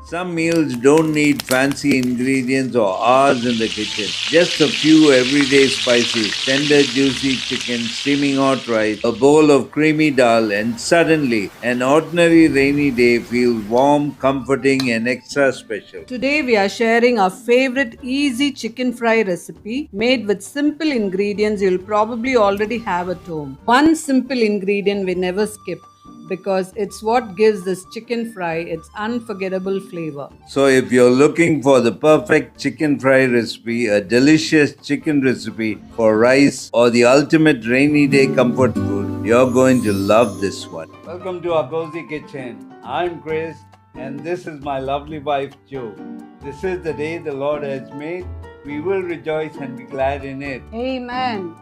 Some meals don't need fancy ingredients or hours in the kitchen. Just a few everyday spices, tender juicy chicken, steaming hot rice, a bowl of creamy dal, and suddenly an ordinary rainy day feels warm, comforting, and extra special. Today we are sharing our favorite easy chicken fry recipe made with simple ingredients you'll probably already have at home. One simple ingredient we never skip because it's what gives this chicken fry its unforgettable flavor. So, if you're looking for the perfect chicken fry recipe, a delicious chicken recipe for rice, or the ultimate rainy day comfort food, you're going to love this one. Welcome to our cozy kitchen. I'm Chris, and this is my lovely wife, Jo. This is the day the Lord has made. We will rejoice and be glad in it. Amen.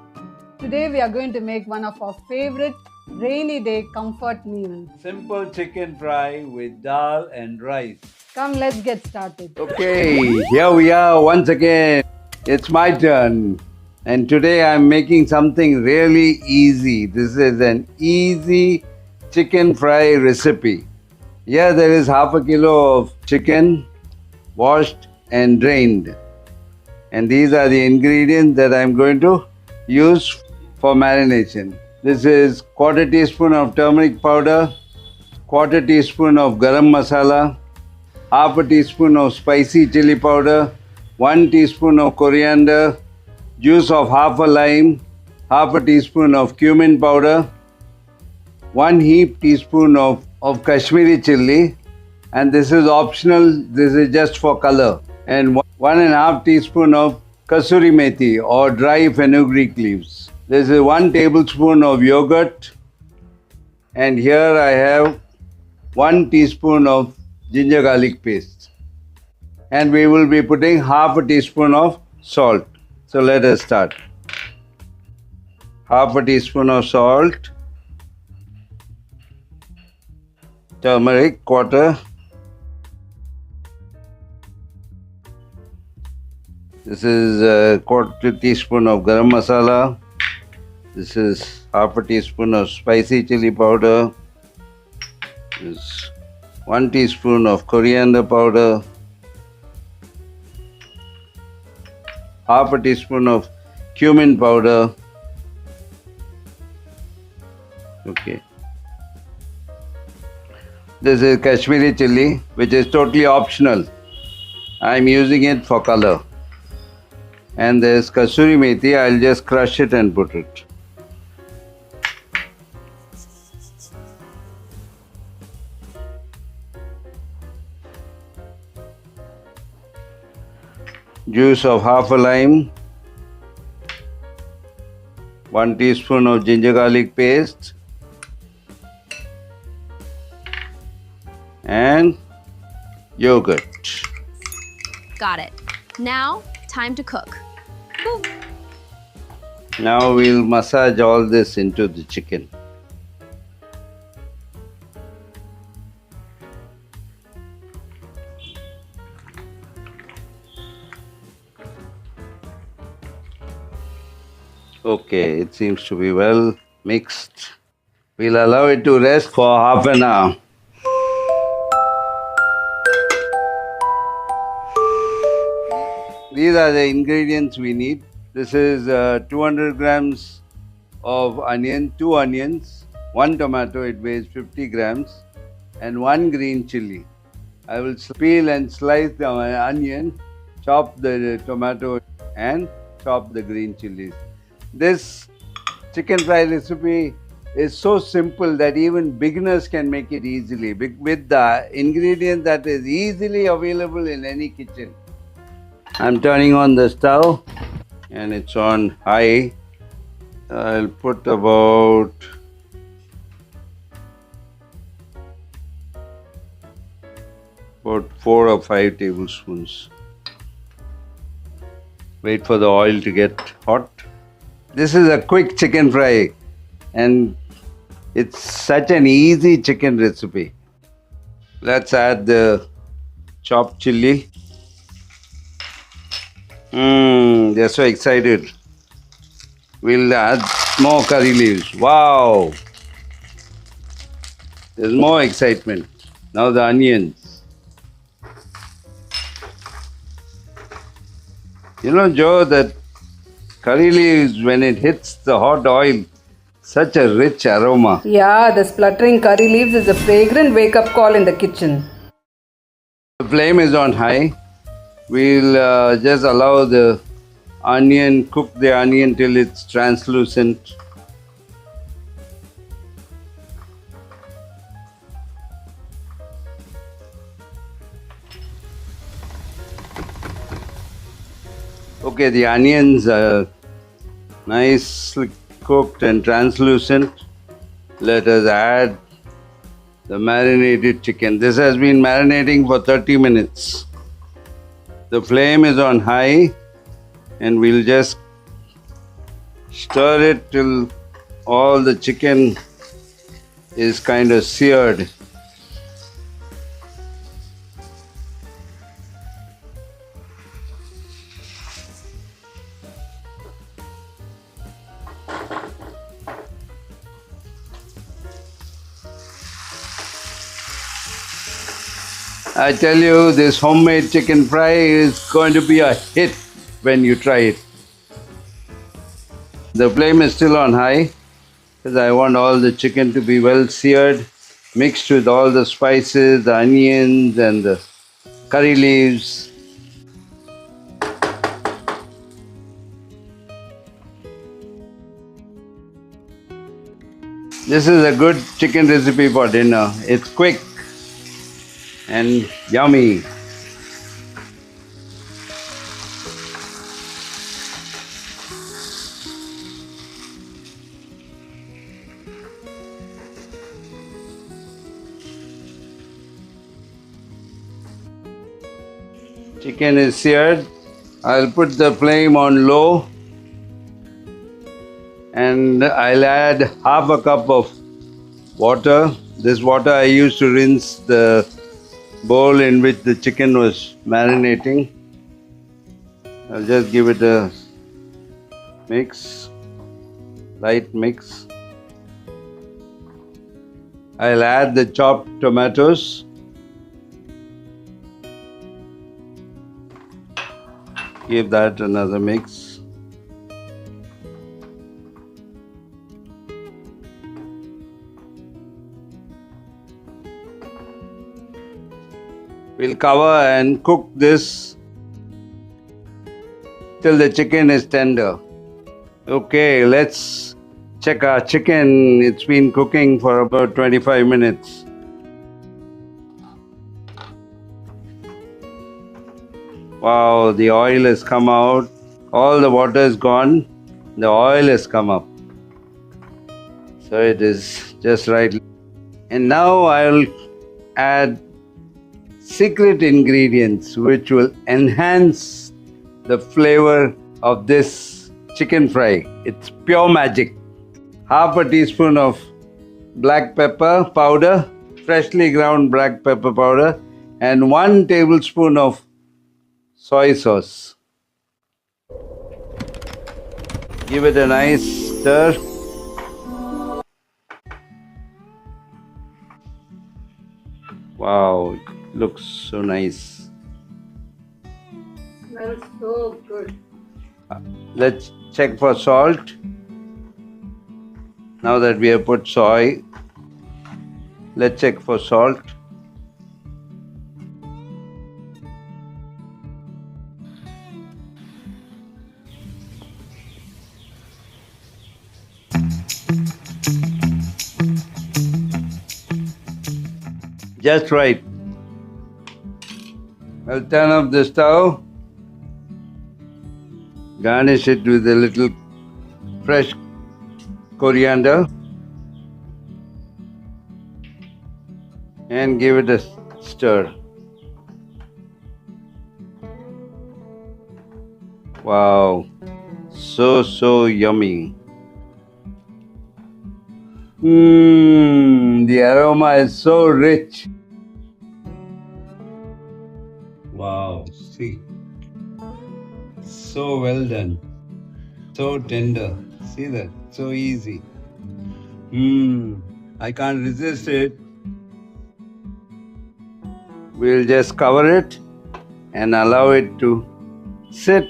Today we are going to make one of our favorite rainy day comfort meals. Simple chicken fry with dal and rice. Come, let's get started. Okay, here we are once again. It's my turn. And today I'm making something really easy. This is an easy chicken fry recipe. Here there is half a kilo of chicken washed and drained. And these are the ingredients that I'm going to use for marination. This is quarter teaspoon of turmeric powder, quarter teaspoon of garam masala, half a teaspoon of spicy chili powder, 1 teaspoon of coriander, juice of half a lime, half a teaspoon of cumin powder, 1 heaped teaspoon of Kashmiri chili, and this is optional, this is just for color, and 1.5 teaspoon of kasuri methi or dry fenugreek leaves. This is 1 tablespoon of yogurt, and here I have 1 teaspoon of ginger garlic paste, and we will be putting half a teaspoon of salt. So let us start. Half a teaspoon of salt, turmeric quarter, this is a quarter teaspoon of garam masala, this is half a teaspoon of spicy chili powder, this is 1 teaspoon of coriander powder, half a teaspoon of cumin powder. Okay. This is Kashmiri chili, which is totally optional. I am using it for color. And there's kasuri methi, I'll just crush it and put it. Juice of half a lime, 1 teaspoon of ginger garlic paste, and yogurt. Got it. Now, time to cook. Woo. Now we'll massage all this into the chicken. Okay, it seems to be well mixed. We'll allow it to rest for half an hour. These are the ingredients we need. This is 200 grams of onion, 2 onions, 1 tomato, it weighs 50 grams, and 1 green chili. I will peel and slice the onion, chop the tomato, and chop the green chilies. This chicken fry recipe is so simple that even beginners can make it easily with the ingredient that is easily available in any kitchen. I'm turning on the stove and it's on high. I'll put about about 4 or 5 tablespoons. Wait for the oil to get hot. This is a quick chicken fry and it's such an easy chicken recipe. Let's add the chopped chili. They're so excited. We'll add more curry leaves. Wow! There's more excitement. Now the onions. You know, Joe, that curry leaves, when it hits the hot oil, such a rich aroma. Yeah, the spluttering curry leaves is a fragrant wake-up call in the kitchen. The flame is on high. We'll just allow the onion, cook the onion till it's translucent. Okay, the onions are nicely cooked and translucent. Let us add the marinated chicken. This has been marinating for 30 minutes. The flame is on high and we'll just stir it till all the chicken is kind of seared. I tell you, this homemade chicken fry is going to be a hit when you try it. The flame is still on high because I want all the chicken to be well seared, mixed with all the spices, the onions and the curry leaves. This is a good chicken recipe for dinner. It's quick and yummy. Chicken is seared. I'll put the flame on low and I'll add half a cup of water. This water I used to rinse the bowl in which the chicken was marinating. I'll just give it a mix, light mix. I'll add the chopped tomatoes. Give that another mix. We'll cover and cook this till the chicken is tender. Okay, let's check our chicken. It's been cooking for about 25 minutes. Wow, the oil has come out. All the water is gone. The oil has come up. So it is just right. And now I'll add secret ingredients which will enhance the flavor of this chicken fry. It's pure magic. Half a teaspoon of black pepper powder, freshly ground black pepper powder, and 1 tablespoon of soy sauce. Give it a nice stir. Wow, it looks so nice. Smells so good. Let's check for salt. Now that we have put soy, let's check for salt. Just right. I'll turn off the stove. Garnish it with a little fresh coriander and give it a stir. Wow, so yummy. The aroma is so rich. Wow, see. So well done. So tender. See that? So easy. I can't resist it. We'll just cover it and allow it to sit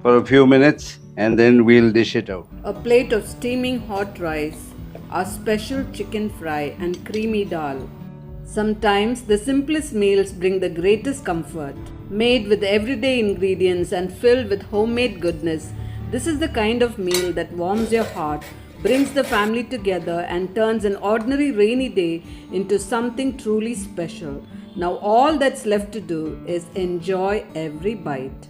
for a few minutes and then we'll dish it out. A plate of steaming hot rice, our special chicken fry, and creamy dal. Sometimes the simplest meals bring the greatest comfort. Made with everyday ingredients and filled with homemade goodness, this is the kind of meal that warms your heart, brings the family together, and turns an ordinary rainy day into something truly special. Now all that's left to do is enjoy every bite.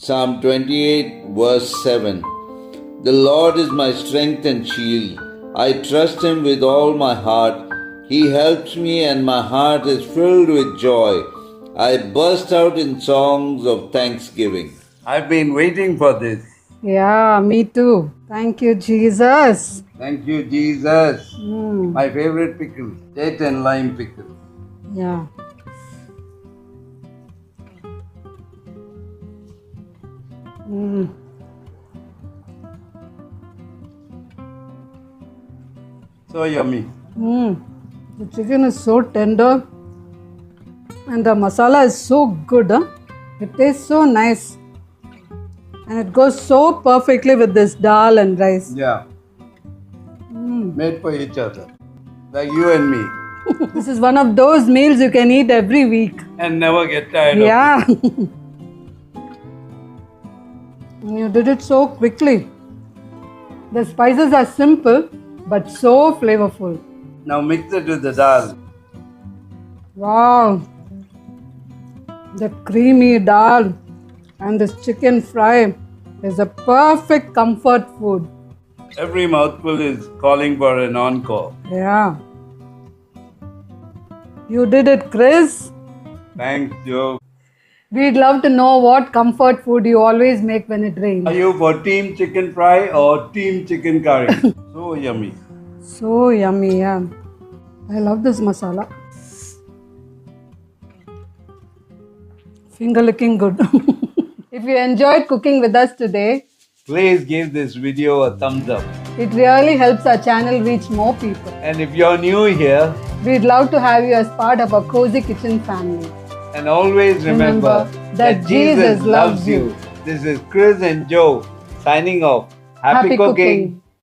Psalm 28 verse 7. The Lord is my strength and shield. I trust Him with all my heart. He helps me and my heart is filled with joy. I burst out in songs of thanksgiving. I've been waiting for this. Yeah, me too. Thank you, Jesus. Thank you, Jesus. My favorite pickle, date and lime pickle. Yeah. So yummy. The chicken is so tender and the masala is so good. It tastes so nice. And it goes so perfectly with this dal and rice. Yeah. Made for each other. Like you and me. This is one of those meals you can eat every week. And never get tired Yeah. You did it so quickly. The spices are simple but so flavorful. Now mix it with the dal. Wow. The creamy dal and this chicken fry is a perfect comfort food. Every mouthful is calling for an encore. Yeah. You did it, Chris. Thanks, Joe. We'd love to know what comfort food you always make when it rains. Are you for team chicken fry or team chicken curry? So yummy. So yummy, yeah. I love this masala. Finger licking good. If you enjoyed cooking with us today, Please give this video a thumbs up. it really helps our channel reach more people. And if you're new here, We'd love to have you as part of our cozy kitchen family. and always remember that Jesus loves you. This is Chris and Joe signing off. Happy cooking.